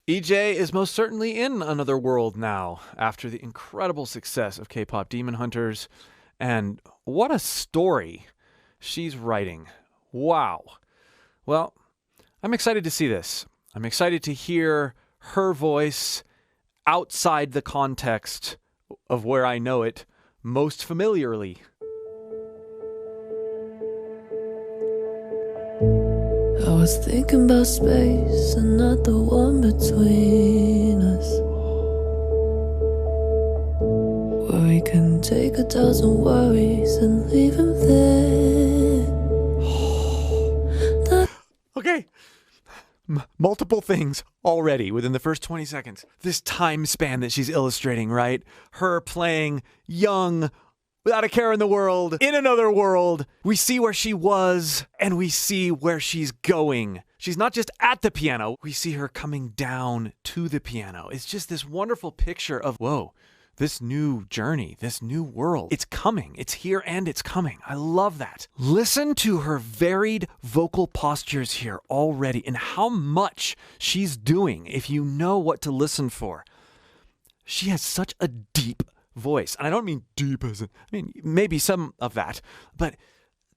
Ejae is most certainly in another world now after the incredible success of K-pop Demon Hunters. And what a story she's writing. Wow. Well, I'm excited to see this. I'm excited to hear her voice outside the context of where I know it most familiarly. I was thinking about space and not the one between us, where we can take 1,000 worries and leave them there. Okay. Multiple things already within the first 20 seconds. This time span that she's illustrating, right? Her playing young, without a care in the world, in another world. We see where she was and we see where she's going. She's not just at the piano. We see her coming down to the piano. It's just this wonderful picture of, whoa, this new journey, this new world. It's coming. It's here and it's coming. I love that. Listen to her varied vocal postures here already and how much she's doing if you know what to listen for. She has such a deep voice. And I don't mean deep as maybe some of that, but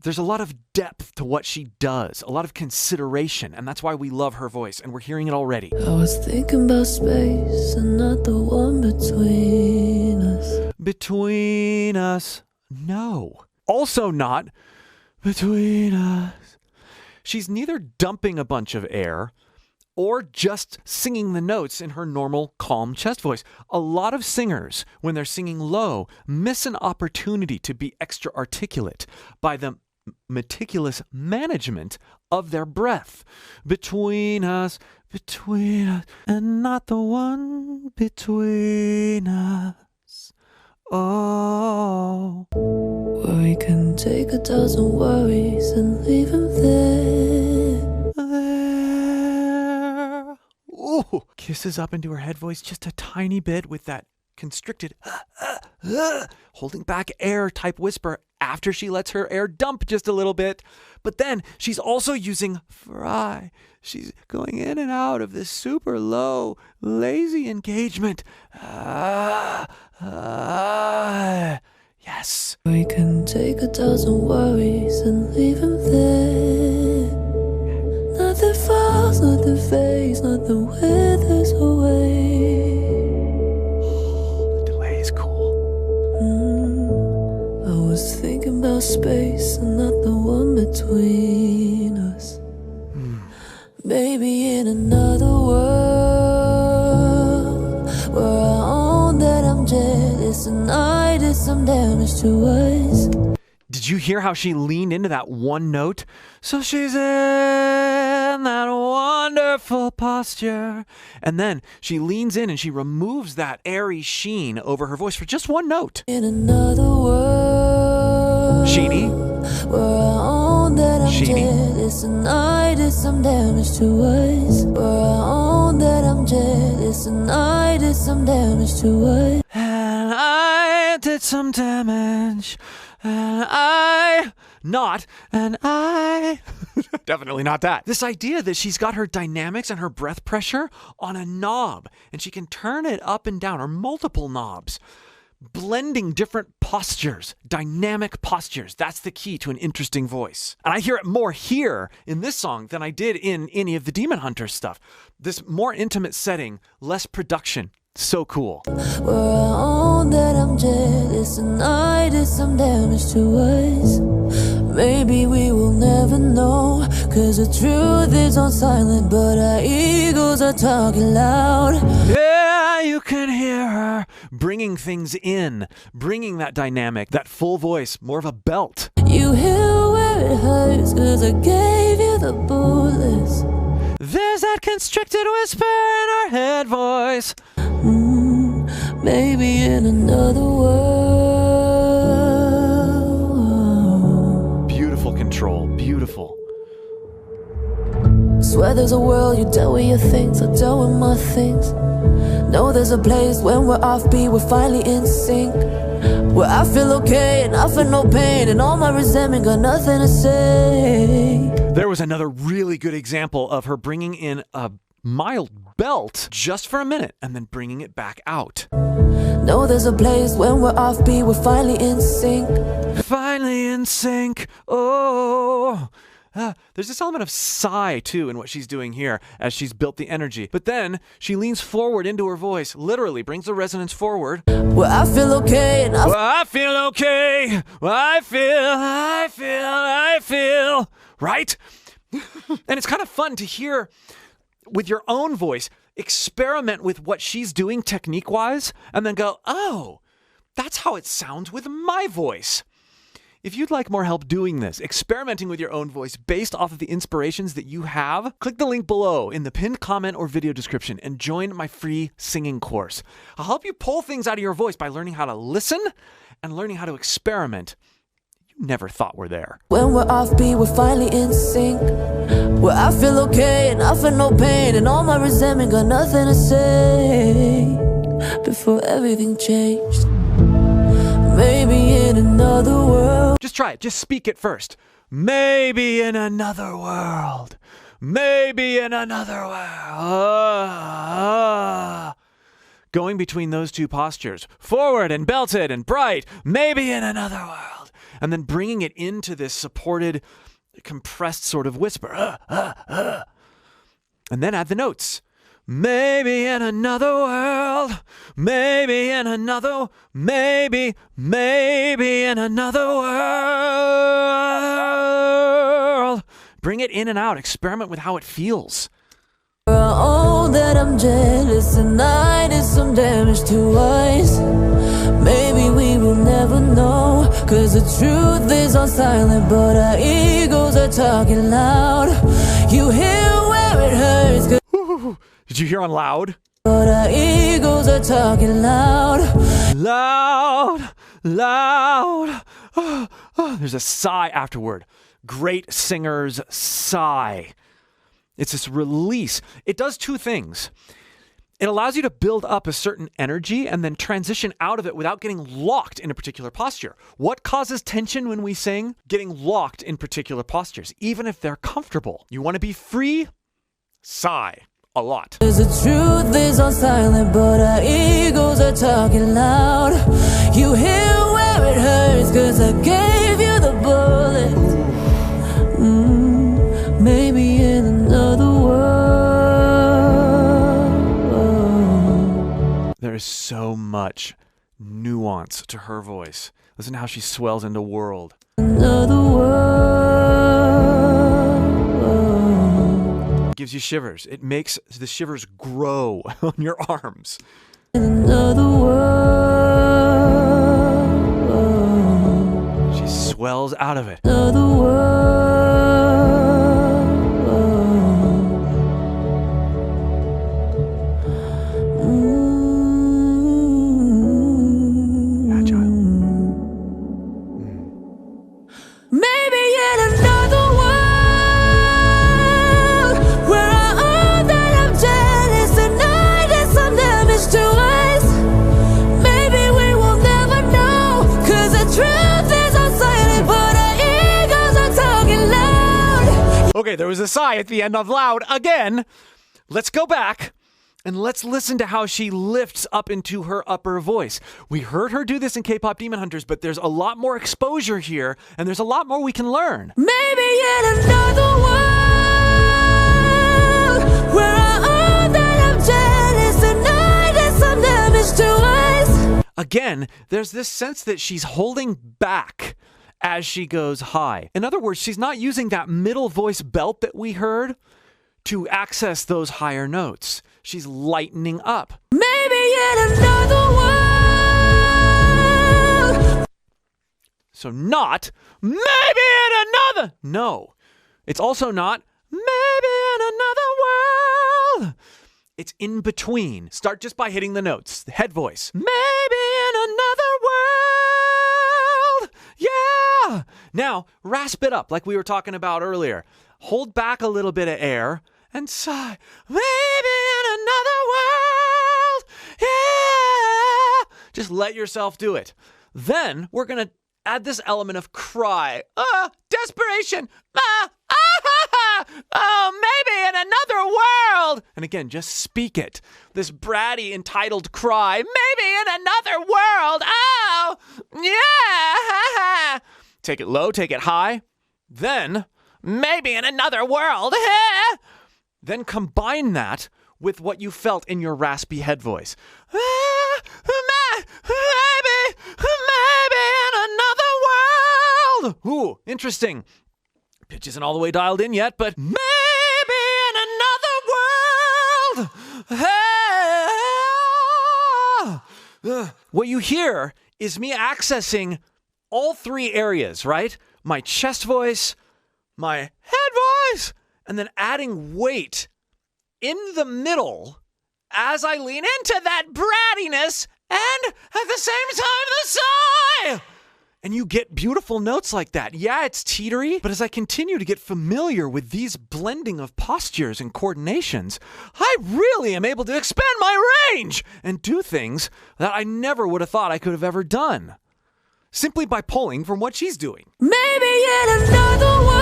there's a lot of depth to what she does, a lot of consideration, and that's why we love her voice, and we're hearing it already. I was thinking about space and not the one between us. Between us? No. Also not between us. She's neither dumping a bunch of air or just singing the notes in her normal, calm chest voice. A lot of singers, when they're singing low, miss an opportunity to be extra articulate by the meticulous management of their breath. Between us, and not the one between us. Oh. Where we can take 1,000 worries and leave them there. Ooh, kisses up into her head voice just a tiny bit with that constricted, holding back air type whisper after she lets her air dump just a little bit. But then she's also using fry. She's going in and out of this super low, lazy engagement. Yes. We can take 1,000 worries and leave them there. Nothing falls, nothing fades, nothing withers away. The delay is cool. I was thinking about space and not the one between us. Maybe in another world where I own that I'm jealous and I did some damage to us. Did you hear how she leaned into that one note? So she's in that wonderful posture. And then she leans in and she removes that airy sheen over her voice for just one note. In another world, Sheeny. where I own that I'm jealous and I did some damage to us. Where I own that I'm jealous and I did some damage to us. And I did some damage. And I definitely not that. This idea that she's got her dynamics and her breath pressure on a knob and she can turn it up and down or multiple knobs, blending different postures, dynamic postures. That's the key to an interesting voice. And I hear it more here in this song than I did in any of the Demon Hunter stuff. This more intimate setting, less production. So cool. Where I own that I'm jealous and I did some damage to us. Maybe we will never know, cause the truth is on silent, but our egos are talking loud. Yeah, you can hear her bringing things in, bringing that dynamic, that full voice, more of a belt. You hear where it hurts, cause I gave you the bullets. There's that constricted whisper in her head voice. Maybe in another world. Beautiful control, beautiful. Swear there's a world you dealt with your things, I dealt with my things. Know there's a place when we're offbeat, we're finally in sync. Where I feel okay and I feel no pain and all my resentment got nothing to say. There was another really good example of her bringing in a mild belt just for a minute and then bringing it back out. No, there's a place when we're offbeat, we're finally in sync. Finally in sync. Oh. There's this element of sigh, too, in what she's doing here as she's built the energy. But then she leans forward into her voice, literally brings the resonance forward. Well, I feel okay. And I feel okay. I feel. Right? And it's kind of fun to hear with your own voice, experiment with what she's doing technique-wise, and then go, oh, that's how it sounds with my voice. If you'd like more help doing this, experimenting with your own voice based off of the inspirations that you have, click the link below in the pinned comment or video description and join my free singing course. I'll help you pull things out of your voice by learning how to listen and learning how to experiment you never thought were there. when we're offbeat, we're finally in sync. Well, I feel okay and I feel no pain, and all my resentment got nothing to say. Before everything changed, maybe in another world. Just try it. Just speak it first. Maybe in another world. Maybe in another world. Going between those two postures. Forward and belted and bright. Maybe in another world. And then bringing it into this supported, compressed sort of whisper. And then add the notes. Maybe in another world, maybe in another, maybe in another world. Bring it in and out. Experiment with how it feels. Oh, that I'm jealous and I did some damage to us. Maybe we will never know, 'cause the truth is on silent, but our egos are talking loud. You hear where it hurts, 'cause Did you hear on loud? but our egos are talking loud. Loud. There's a sigh afterward. Great singer's sigh. It's this release. It does two things. It allows you to build up a certain energy and then transition out of it without getting locked in a particular posture. What causes tension when we sing? Getting locked in particular postures, even if they're comfortable. You want to be free? Sigh. A lot. 'Cause the truth is on silent, but our egos are talking loud. You hear where it hurts, 'cause I gave you the bullet. Maybe in another world. There is so much nuance to her voice. Listen to how she swells into world. Another world. Gives you shivers. It makes the shivers grow on your arms. In another world. She swells out of it. Another world. Agile. Maybe in another world, where I own that I'm jealous and I did some damage to us. Maybe we will never know, 'cause the truth is on silent, but our egos are talking loud. Okay, there was a sigh at the end of loud again. Let's go back and let's listen to how she lifts up into her upper voice. We heard her do this in K-Pop Demon Hunters, but there's a lot more exposure here and there's a lot more we can learn. Maybe in another world, where I own that I'm jealous and I did some damage to us. Again, there's this sense that she's holding back as she goes high. In other words, she's not using that middle voice belt that we heard to access those higher notes. She's lightening up. Maybe in another world. So not, maybe in another. No. It's also not, maybe in another world. It's in between. Start just by hitting the notes. The head voice. Maybe in another world. Yeah. Now, rasp it up like we were talking about earlier. Hold back a little bit of air and sigh. Maybe in another world. Yeah. Just let yourself do it. Then we're going to add this element of cry. Desperation. Oh, maybe in another world. And again, just speak it. This bratty, entitled cry. Maybe in another world. Oh, yeah. Take it low, take it high. Then, maybe in another world. Then combine that with what you felt in your raspy head voice. Maybe in another world. Ooh, interesting. Pitch isn't all the way dialed in yet, but maybe in another world. What you hear is me accessing all three areas, right? My chest voice, my head voice, and then adding weight in the middle as I lean into that brattiness and at the same time the sigh. And you get beautiful notes like that. Yeah, it's teetery, but as I continue to get familiar with these blending of postures and coordinations, I really am able to expand my range and do things that I never would have thought I could have ever done, simply by pulling from what she's doing. Maybe in another world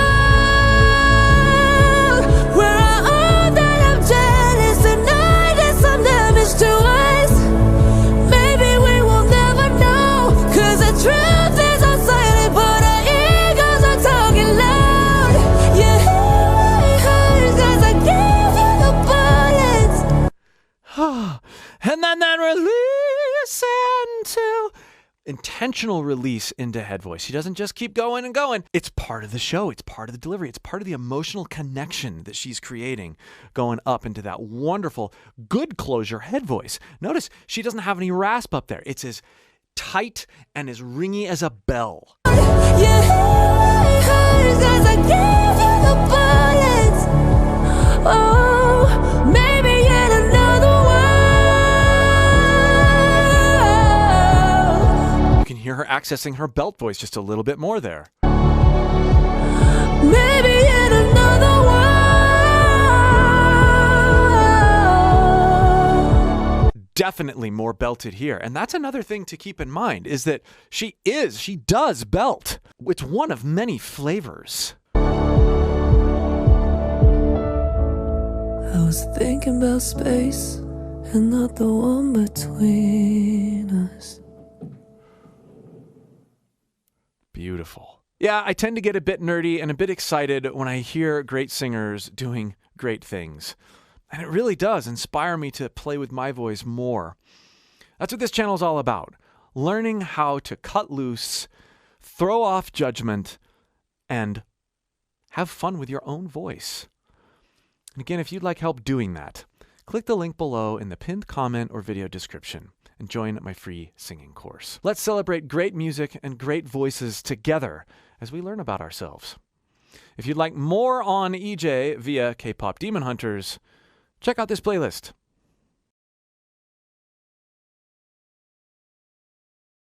where all that I'm jealous and I did some damage to us. Maybe we will never know, 'cause the truth is on silent, but our egos are talking loud. Yeah, it hurts 'cause I gave you the bullets. And then that release into intentional release into head voice. She doesn't just keep going and going. It's part of the show. It's part of the delivery. It's part of the emotional connection that she's creating going up into that wonderful, good closure head voice. Notice she doesn't have any rasp up there. It's as tight and as ringy as a bell. Yeah, it hurts 'cause I gave you the bullets. Oh, maybe in another world. You can hear her accessing her belt voice just a little bit more there. Maybe in another world. Definitely more belted here. And that's another thing to keep in mind, is that she does belt. It's one of many flavors. I was thinking about space and not the one between us. Beautiful. Yeah, I tend to get a bit nerdy and a bit excited when I hear great singers doing great things. And it really does inspire me to play with my voice more. That's what this channel is all about. Learning how to cut loose, throw off judgment, and have fun with your own voice. And again, if you'd like help doing that, click the link below in the pinned comment or video description and join my free singing course. Let's celebrate great music and great voices together as we learn about ourselves. If you'd like more on Ejae via K-pop Demon Hunters, check out this playlist.